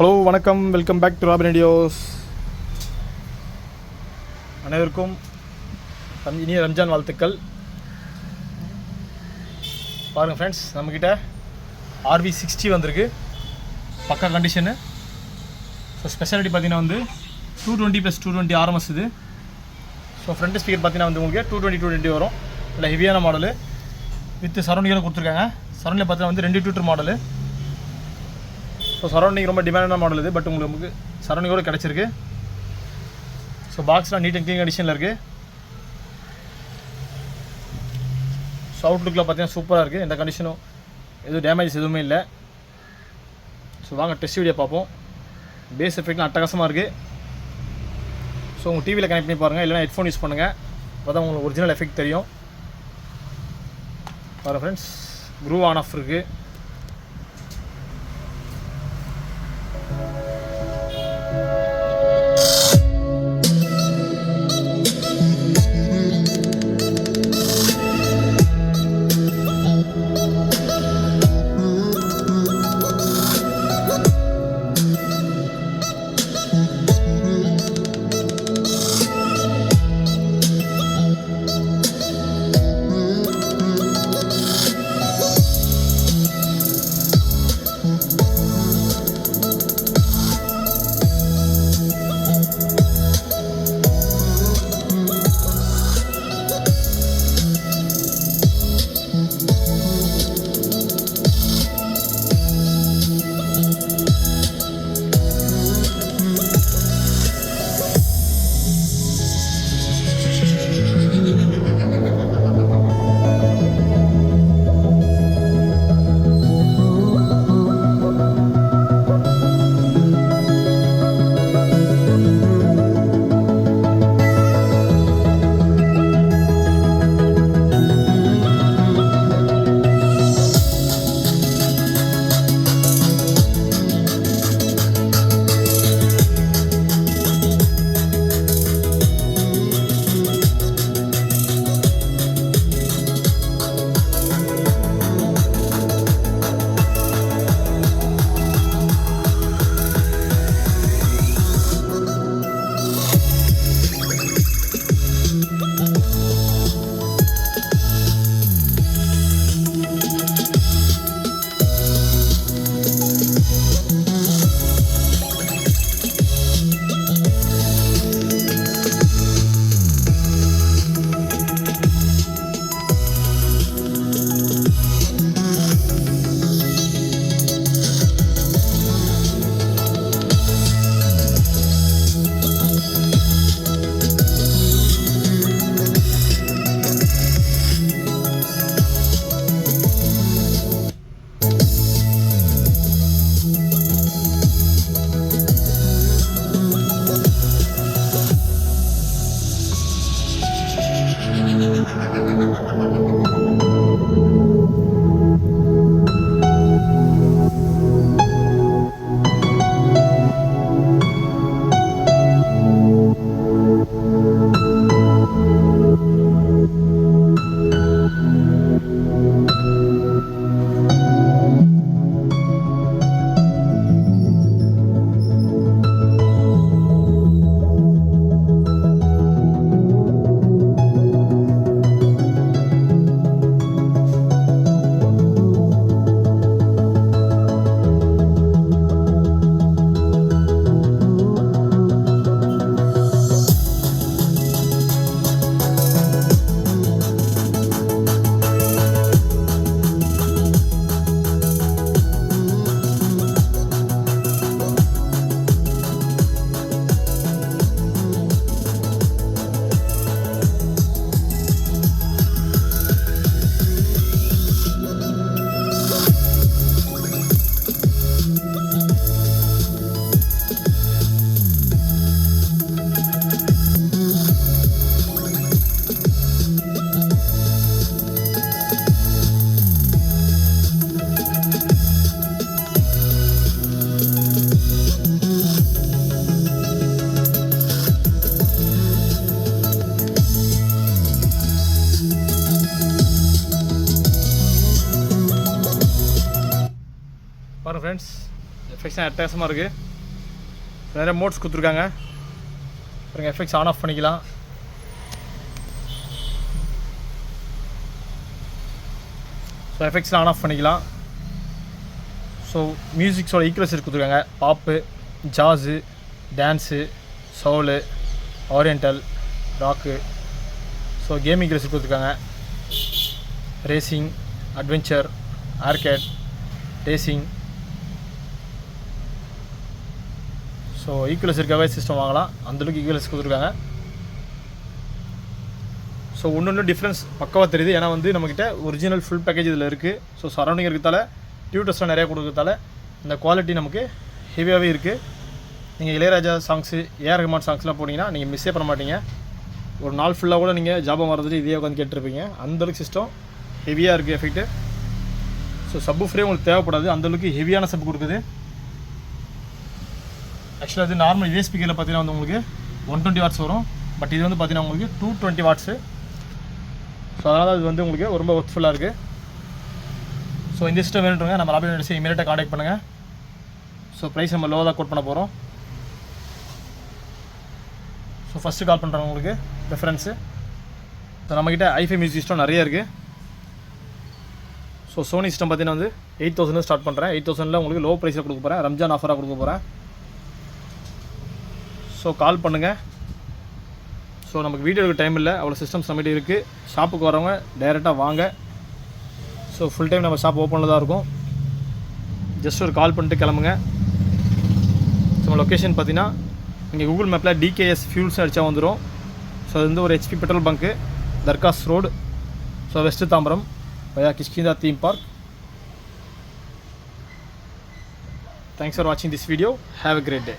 Hello வணக்கம், welcome back to Robin Radios. அனைவருக்கும் இனிய ரம்ஜான் வாழ்த்துக்கள். பாருங்கள் ஃப்ரெண்ட்ஸ், நம்மக்கிட்ட RV60 வந்திருக்கு. பக்கா கண்டிஷனு. ஸோ ஸ்பெஷாலிட்டி பார்த்தீங்கன்னா வந்து 220+220 RMS இது. ஸோ ஃப்ரண்ட் ஸ்பீக்கர் பார்த்தீங்கன்னா வந்து உங்களுக்கு 220 வரும். இல்லை ஹெவியான மாடலு வித் சரௌண்டிங்கில் கொடுத்துருக்காங்க. சரௌண்டில் பார்த்தீங்கன்னா வந்து 2 டியூட்டர் மாடலு. ஸோ சரௌண்டிங் ரொம்ப டிமாண்டான மாடல் இது, பட் உங்களுக்கு சரௌண்டிங்கோடு கிடச்சிருக்கு. ஸோ பாக்ஸ்லாம் நீட் அண்ட் க்ளீன் கண்டிஷனில் இருக்குது. ஸோ அவுட்லுக்கில் பார்த்தீங்கன்னா சூப்பராக இருக்குது. எந்த கண்டிஷனும் எதுவும் டேமேஜஸ் எதுவுமே இல்லை. ஸோ வாங்க டெஸ்ட் வீடியோ பார்ப்போம். பேஸ் எஃபெக்ட்லாம் அட்டகாசமாக இருக்குது. ஸோ உங்கள் டிவியில் கனெக்ட் பண்ணி பாருங்கள், இல்லைனா ஹெட்ஃபோன் யூஸ் பண்ணுங்கள். அப்போ தான் உங்களுக்கு ஒரிஜினல் எஃபெக்ட் தெரியும். பாருங்கள் ஃப்ரெண்ட்ஸ், க்ரூவ் ஆன் ஆஃப் இருக்குது. பாருங்கள் ஃப்ரெண்ட்ஸ், எஃபெக்ட்ஸாக அட்டகாசமாக இருக்குது. நிறைய மோட்ஸ் கொடுத்துருக்காங்க பாருங்கள். எஃபெக்ட்ஸ் ஆன் ஆஃப் பண்ணிக்கலாம். ஸோ எஃபெக்ட்ஸ்லாம் ஆன் ஆஃப் பண்ணிக்கலாம். ஸோ மியூசிக்ஸோட ஈக்குவலைசர் கொடுத்துருக்காங்க. Pop, jazz, dance, soul, oriental, rock. So gaming equaliser கொடுத்துருக்காங்க. Racing, adventure, arcade, racing. So ஈக்குவலைசருக்காகவே சிஸ்டம் வாங்கலாம், அந்தளவுக்கு ஈக்குவலைசர் கொடுத்துருக்காங்க. ஸோ ஒன்று டிஃப்ரென்ஸ் பக்கவாக தெரியுது. ஏன்னா வந்து நம்மக்கிட்ட ஒரிஜினல் ஃபுல் பேக்கேஜ் இதில் இருக்குது. ஸோ சரௌண்டிங் இருக்கிறதால டியூட்டர்ஸ்லாம் நிறையா கொடுக்கறதால இந்த குவாலிட்டி நமக்கு ஹெவியாகவே இருக்குது. நீங்கள் இளையராஜா சாங்ஸு, ஏஆர் ரஹ்மான் சாங்ஸ்லாம் போனீங்கன்னா நீங்கள் மிஸ்ஸே பண்ண மாட்டீங்க. ஒரு நாள் ஃபுல்லாக கூட நீங்கள் ஜாபம் வரதுட்டு இதே உட்காந்து கேட்டுருப்பீங்க. அந்தளவுக்கு சிஸ்டம் ஹெவியாக இருக்குது எஃபெக்ட்டு. ஸோ சப்பு ஃப்ரே உங்களுக்கு தேவைப்படாது, அந்தளவுக்கு ஹெவியான சப்பு கொடுக்குது. ஆக்சுவலாக இது நார்மல் இதே ஸ்பீக்கரில் பார்த்தீங்கன்னா வந்து உங்களுக்கு 120 வாட்ஸ் வரும். பட் இது வந்து பார்த்தீங்கன்னா உங்களுக்கு 220 வாட்ஸு. ஸோ அதனால் அது வந்து உங்களுக்கு ரொம்ப ஒர்த்ஃபுல்லாக இருக்குது. ஸோ இந்த சிஸ்டம் வேணுன்றவங்க நம்ம ராபின் இண்டஸ்ட்ரி இமீடியட்டாக காண்டாக்ட் பண்ணுங்கள். ஸோ ப்ரைஸ் நம்ம லோவாக தான் கோட் பண்ண போகிறோம். ஸோ ஃபஸ்ட்டு கால் பண்ணுறோம் உங்களுக்கு ரெஃபரன்ஸு. ஸோ நம்மக்கிட்ட ஐஃபை மியூசிக் சிஸ்டம் நிறைய இருக்குது. ஸோ சோனி சிஸ்டம் பார்த்தீங்கன்னா வந்து 8000 ஸ்டார்ட் பண்ணுறேன். 8000 உங்களுக்கு லோ ப்ரைஸில் கொடுக்க போகிறேன், ரம்ஜான் ஆஃபராக கொடுக்க போகிறேன். ஸோ கால் பண்ணுங்கள். ஸோ நமக்கு வீடியோ எடுக்க டைம் இல்லை, அவ்வளோ சிஸ்டம்ஸ் நம்மகிட்ட இருக்குது. ஷாப்புக்கு வரவங்க டைரெக்டாக வாங்க. ஸோ ஃபுல் டைம் நம்ம ஷாப் ஓப்பனில் தான் இருக்கும். ஜஸ்ட் ஒரு கால் பண்ணிட்டு கிளம்புங்க. ஸோ நம்ம லொக்கேஷன் பார்த்தீங்கன்னா இங்கே கூகுள் மேப்பில் டிகேஎஸ் ஃபியூல்ஸ் அடித்தா வந்துடும். ஸோ அது வந்து ஒரு HP petrol bunk, Dargas road, so west Tambaram via Kishkinta theme park. Thanks for வாட்சிங் this video. Have a great day.